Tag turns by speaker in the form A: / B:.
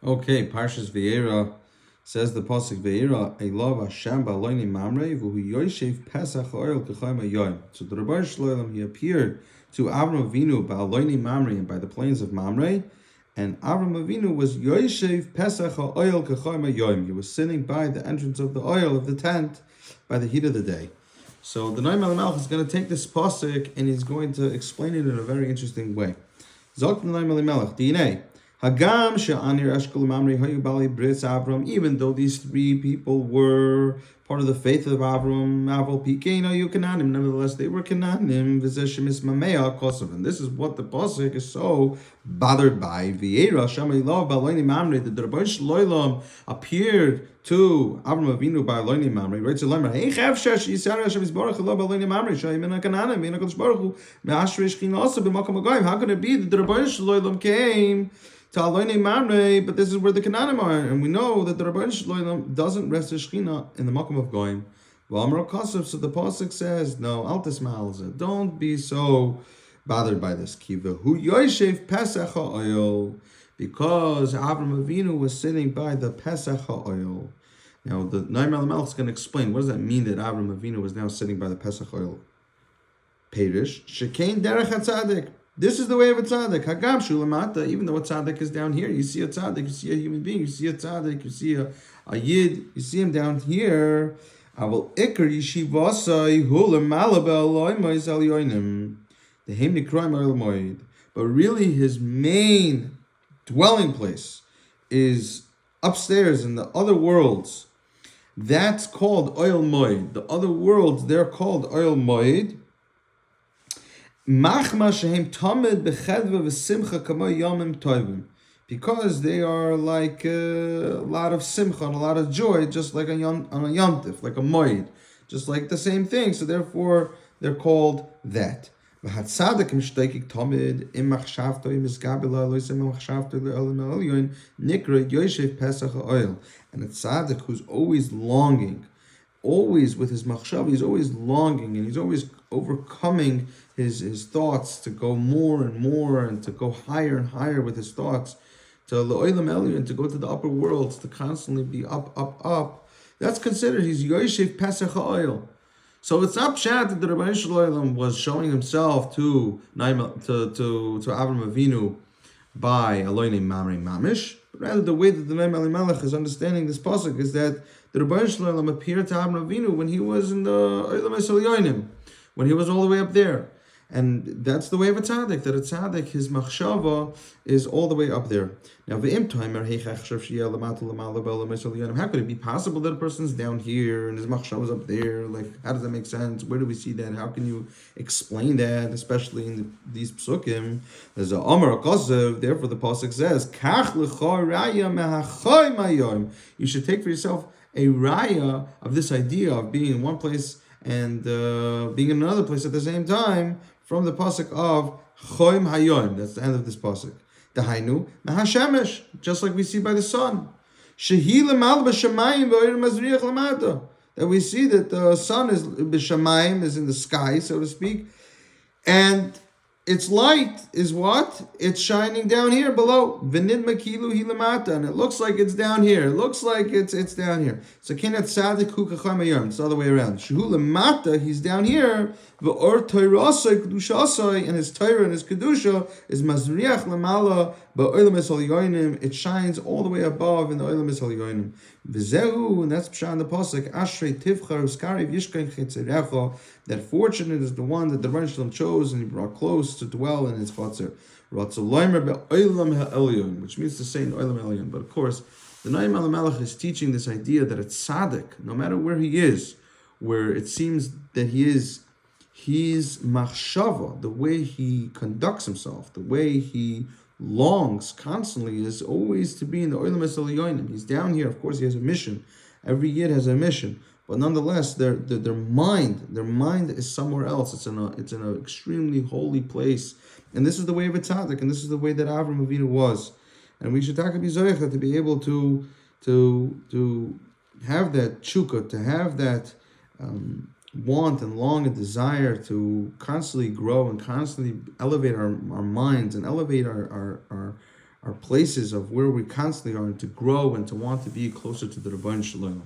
A: Okay, Parshas Vayeira says the pasuk Vayeira Elav Hashem ba'aloini mamrei v'hu yoshev Pesach oil k'chayim hayoyim. So the Rebbe Shloim, he appeared to Avram Avinu ba'aloini mamrei and by the plains of Mamre, and Avram Avinu was yoshev Pesach oil k'chayim hayoyim. He was sitting by the entrance of the oil of the tent by the heat of the day. So the Noam Elimelech is going to take this pasuk and he's going to explain it in a very interesting way. Zok Noam Elimelech DNA. Hagam she'anir eshkol mamri hayu bali bris Avram. Even though these three people were part of the faith of Avram, Aval Pikein hayu Kananim. Nevertheless, they were Kananim. V'zeh shemismamea kosav. And this is what the pasuk is so bothered by. Vayeira Shamay Lov ba'aloini mamri. The Rebbe Shloim appeared to Avram Avinu ba'aloini mamri. Right? So lemer hey chavshash yisara Hashem yisborach lo ba'aloini mamri shayimena Kananim mina kodesh baruch hu me'ashrei shchina also b'makom hagoyim. How could it be that the Rebbe Shloim came to Aloinei Mamre, but this is where the Kananim are, and we know that the Rabban Shloim doesn't rest his Shechina in the Makom of Goyim. So the pasuk says, no, Altis Ma'alzeh, don't be so bothered by this. Kiva hu yoshev Pesach ha'oil, because Avram Avinu was sitting by the Pesach ha'oil. Now the Noam Elimelech is going to explain what does that mean that Avram Avinu was now sitting by the Pesach oil. Perish shekein derech hatzadik. This is the way of a tzaddik. Hagam shulamata. Even though a tzaddik is down here, you see a tzaddik, you see a human being, you see a tzaddik, you see a yid, you see him down here. Aval ikar yishivasai hulam malabel loimois al yoinim. The hem nikraim al moed. But really, his main dwelling place is upstairs in the other worlds. That's called oil moed. The other worlds, they're called oil moed. Because they are like a lot of simcha and a lot of joy, just like on a yomtiv, like a moed, just like the same thing. So therefore, they're called that. And a tzaddik who's always longing, always with his machshav, he's always longing and he's always overcoming his thoughts to go more and more and to go higher and higher with his thoughts to L'olam Elyon, to go to the upper worlds, to constantly be up. That's considered his Yoshev Pesach HaOil. So it's not pshat that the Rebbe Shloim was showing himself to Avram Avinu by Aloinei Mamrei Mamish, but rather the way that the Noam Elimelech is understanding this pasuk is that the Rebbe Shloim appeared to Avram Avinu when he was in the Olam Esalyonim, when he was all the way up there. And that's the way of a tzaddik, that a tzaddik, his machshava is all the way up there. Now, how could it be possible that a person's down here and his machshava is up there? Like, how does that make sense? Where do we see that? How can you explain that, especially in these psukim? There's a Amar Kosev, therefore the pasuk says, you should take for yourself a raya of this idea of being in one place and being in another place at the same time, from the pasuk of Choim Hayoim. That's the end of this pasuk. The Hainu Mahashemesh, just like we see by the sun. Shehi lemal b'shamayim v'oyer mazriach lamata. That we see that the sun is b'shamayim, is in the sky, so to speak, and its light is what? It's shining down here below. V'nid makilu hi lamata, and it looks like it's down here. It looks like it's down here. So kenat tzadik hu kacham hayom. It's the other way around. Shehu lamata, he's down here. V'or toirasai kedushasai, and his Torah and his kedusha is mazriach lamala ba'olam esal yoinim. It shines all the way above in the olam esal yoinim. V'zehu, and that's pshat in the pasuk. Ashrei tivchar uskariv yishkain chetzerecha. That fortunate is the one that the Rebbe Shloim chose and he brought close to dwell in his chotzer. Which means to say in olam elyon. But of course, the Noam Elimelech is teaching this idea that a tzaddik, no matter where he is, where it seems that his machshava, the way he conducts himself, the way he longs constantly, is always to be in the olam elyon. He's down here. Of course, he has a mission. Every yid has a mission. But nonetheless, their mind is somewhere else. It's in an extremely holy place, and this is the way of a tzaddik, and this is the way that Avram Avinu was, and we should be zoyecha to be able to have that chukah, to have that want and long and desire to constantly grow and constantly elevate our minds and elevate our are places of where we constantly are and to grow and to want to be closer to the Rebbeinu Shalom.